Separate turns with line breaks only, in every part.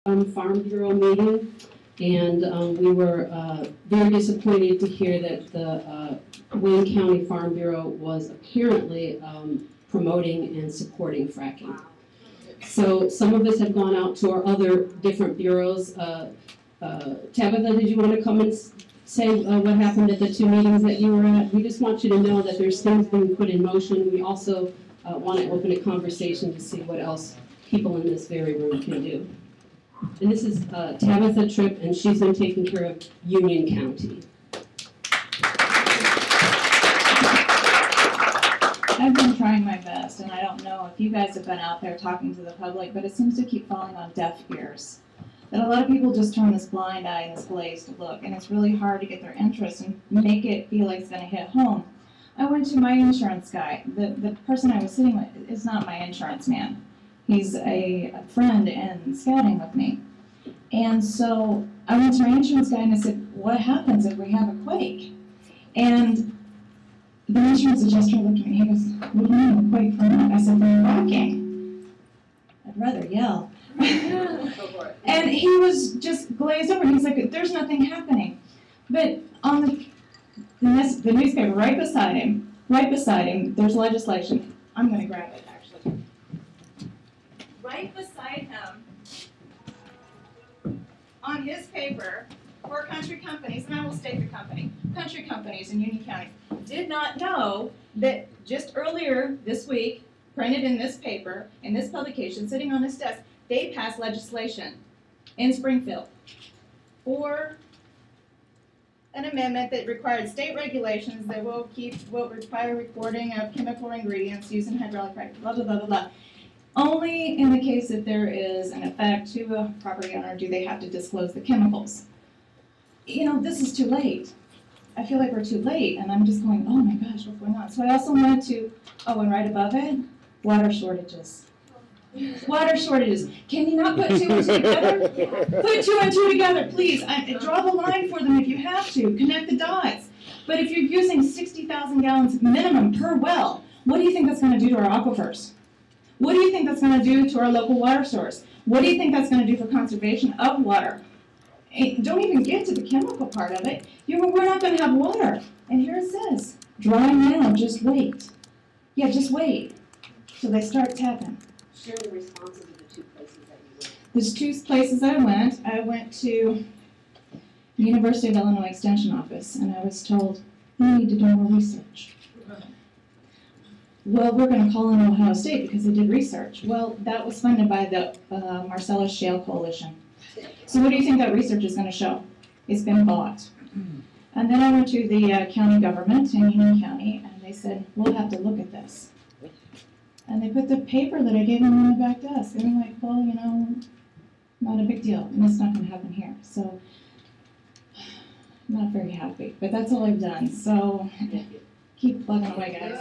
Farm Bureau meeting, and we were very disappointed to hear that the Wayne County Farm Bureau was apparently promoting and supporting fracking. So some of us have gone out to our other different bureaus. Tabitha, did you want to come and say what happened at the two meetings that you were at? We just want you to know that there's things being put in motion. We also want to open a conversation to see what else people in this very room can do. And this is Tabitha Tripp, and she's been taking care of Union County.
I've been trying my best, and I don't know if you guys have been out there talking to the public, but it seems to keep falling on deaf ears. That a lot of people just turn this blind eye and this glaze to look, and it's really hard to get their interest and make it feel like it's going to hit home. I went to my insurance guy. The person I was sitting with is not my insurance man. He's a friend in scouting with me. And so I went to my insurance guy and I said, what happens if we have a quake? And the insurance adjuster looked at me and he goes, what do you mean, a quake from what? I said, from fracking. I'd rather yell. And he was just glazed over. He's like, there's nothing happening. But on the newspaper right beside him, there's legislation. I'm going to grab it, actually. Right beside him, on his paper, for country companies, and I will state the company, country companies in Union County, did not know that just earlier this week, printed in this paper, in this publication, sitting on his desk, they passed legislation in Springfield for an amendment that required state regulations that will require recording of chemical ingredients used in hydraulic fracking, blah, blah, blah, blah, blah. Only in the case that there is an effect to a property owner do they have to disclose the chemicals. You know, this is too late. I feel like we're too late, and I'm just going, oh my gosh, what's going on? So I also went to, oh, and right above it, water shortages. Water shortages. Can you not put two and two together? Put two and two together, please. Draw the line for them if you have to. Connect the dots. But if you're using 60,000 gallons minimum per well, what do you think that's going to do to our aquifers? What do you think that's going to do to our local water source? What do you think that's going to do for conservation of water? Don't even get to the chemical part of it. We're not going to have water. And here it says, dry now, just wait. Yeah, just wait. So they start tapping.
Share the responses of the two places that you went.
There's two places I went. I went to the University of Illinois Extension Office, and I was told, you need to do more research. Well, we're going to call in Ohio State because they did research. Well, that was funded by the Marcellus Shale Coalition. So what do you think that research is going to show? It's been bought. And then I went to the county government in Union County, and they said, we'll have to look at this. And they put the paper that I gave them on the back desk. And I'm like, well, you know, not a big deal. And it's not going to happen here. So I'm not very happy. But that's all I've done. So keep plugging away, guys.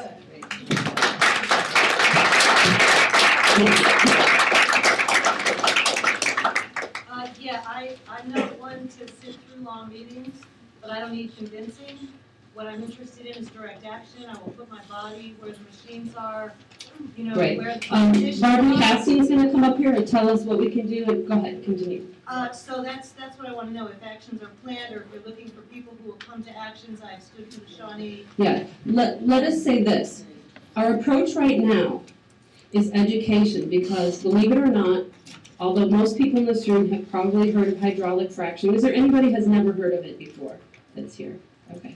Yeah, I'm not one to sit through long meetings, but I don't need convincing. What I'm interested in is direct action. I will put my body where the machines are, you know,
Right.
where the competition
Barbara
is.
Cassie's going to come up here and tell us what we can do. And go ahead, continue.
So that's what I want to know. If actions are planned, or if you're looking for people who will come to actions. I've stood for the Shawnee.
Yeah, let us say this. Our approach right now is education, because believe it or not, although most people in this room have probably heard of hydraulic fracturing, is there anybody who has never heard of it before that's here? Okay.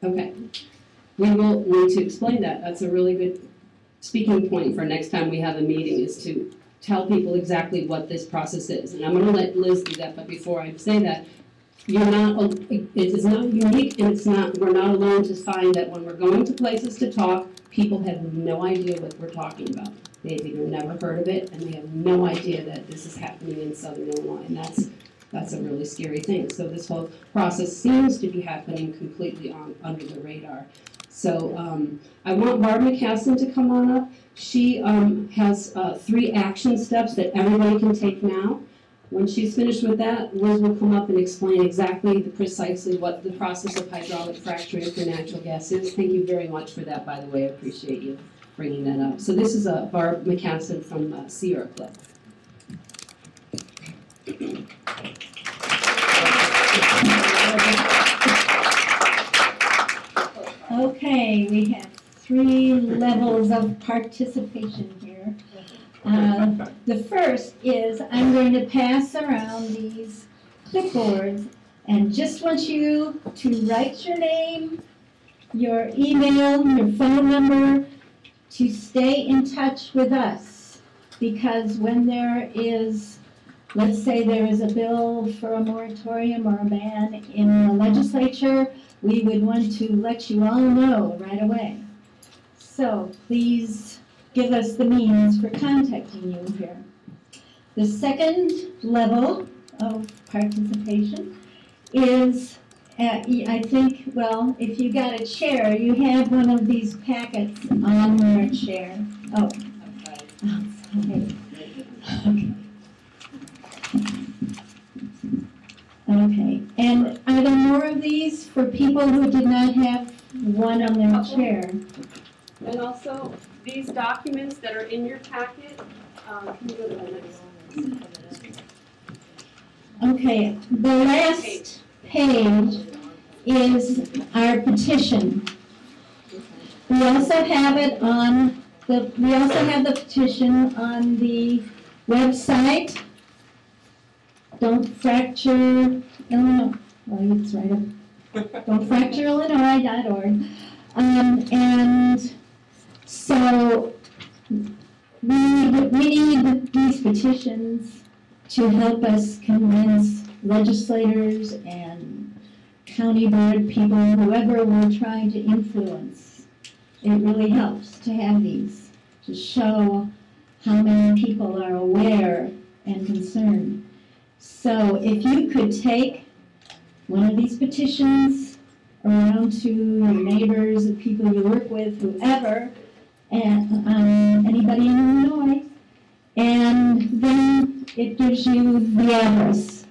Okay. We will need to explain that. That's a really good speaking point for next time we have a meeting, is to tell people exactly what this process is. And I'm going to let Liz do that, but before I say that, it is not unique, and we're not alone to find that when we're going to places to talk, people have no idea what we're talking about. They've either never heard of it, and they have no idea that this is happening in Southern Illinois, and that's a really scary thing. So this whole process seems to be happening completely under the radar. So I want Barb McCassin to come on up. She has 3 action steps that everybody can take now. When she's finished with that, Liz will come up and explain exactly, precisely what the process of hydraulic fracturing for natural gas is. Thank you very much for that, by the way. I appreciate you bringing that up. So this is Barb McCassin from Sierra Club.
three levels of participation here. The first is I'm going to pass around these clipboards and just want you to write your name, your email, your phone number, to stay in touch with us. Because when there is, let's say there is a bill for a moratorium or a ban in the legislature, we would want to let you all know right away. So please give us the means for contacting you here. The second level of participation is, I think, well, if you got a chair, you have one of these packets on your chair. Oh, outside. Okay. Okay, and are there more of these for people who did not have one on their chair?
And also, these documents that are in your packet, can you go to the next one?
Okay, the last page is our petition. We also have it on we also have the petition on the website. Don't fracture Illinois. Well, it's right up. Don'tFractureIllinois.org. And so we need these petitions to help us convince legislators and county board people, whoever we're trying to influence. It really helps to have these, to show how many people are aware and concerned. So if you could take one of these petitions around to your neighbors, the people you work with, whoever, and anybody in Illinois, and then it gives you the address.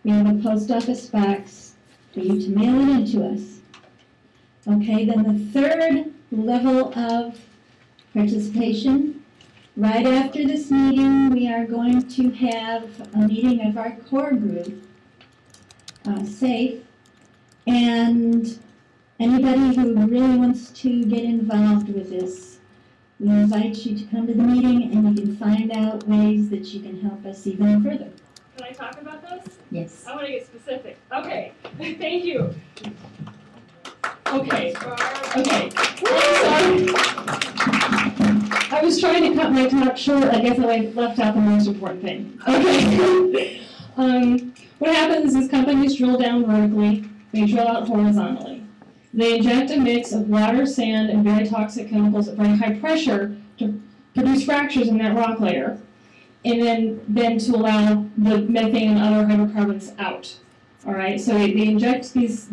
We have a post office box for you to mail it in to us. Okay, then the third level of participation, right after this meeting, we are going to have a meeting of our core group, SAFE, and anybody who really wants to get involved with this, we invite you to come to the meeting and you can find out ways that you can help us even further.
Can I talk about this?
Yes.
I want to get specific. Okay, thank you. Okay, okay.
I was trying to cut my talk short. I guess I left out the most important thing. Okay. What happens is companies drill down vertically. They drill out horizontally. They inject a mix of water, sand, and very toxic chemicals at very high pressure to produce fractures in that rock layer, and then to allow the methane and other hydrocarbons out. All right. So they inject this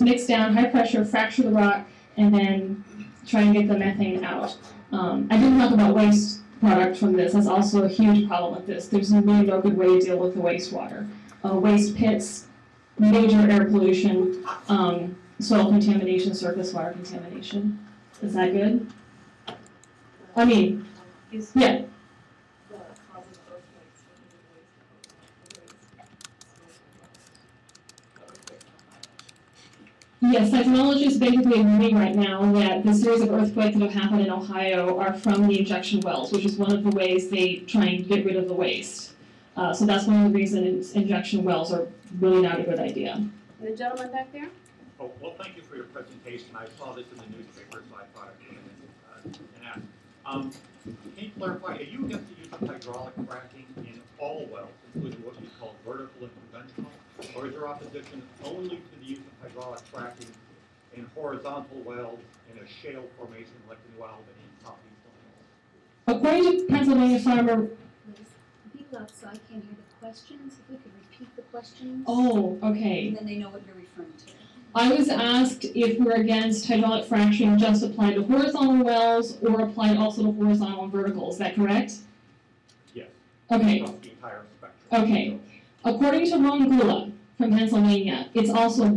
mix down, high pressure, fracture the rock, and then try and get the methane out. I didn't talk about waste product from this. That's also a huge problem with this. There's really no good way to deal with the wastewater. Waste pits, major air pollution, soil contamination, surface water contamination. Is that good? I mean, yeah. Yes, seismologists basically agree right now that the series of earthquakes that have happened in Ohio are from the injection wells, which is one of the ways they try and get rid of the waste. So that's one of the reasons injection wells are really not a good idea.
And the gentleman back there?
Oh, well, thank you for your presentation. I saw this in the newspaper, so I thought I'd come in and ask. Can you clarify, are you against the use of hydraulic fracking in all wells, including what you call vertical and conventional? Or is your opposition only to the use of hydraulic fracking in horizontal wells in a shale formation like the New Albany and Southeast Illinois?
According to Pennsylvania Farmer.
People outside can't hear the questions. If we could repeat the questions.
Oh, okay.
And then they know what you're referring to.
I was asked if we're against hydraulic fracturing just applied to horizontal wells or applied also to horizontal and vertical. Is that correct?
Yes.
Okay.
Across the entire spectrum.
Okay. According to Ron Gula from Pennsylvania, it's also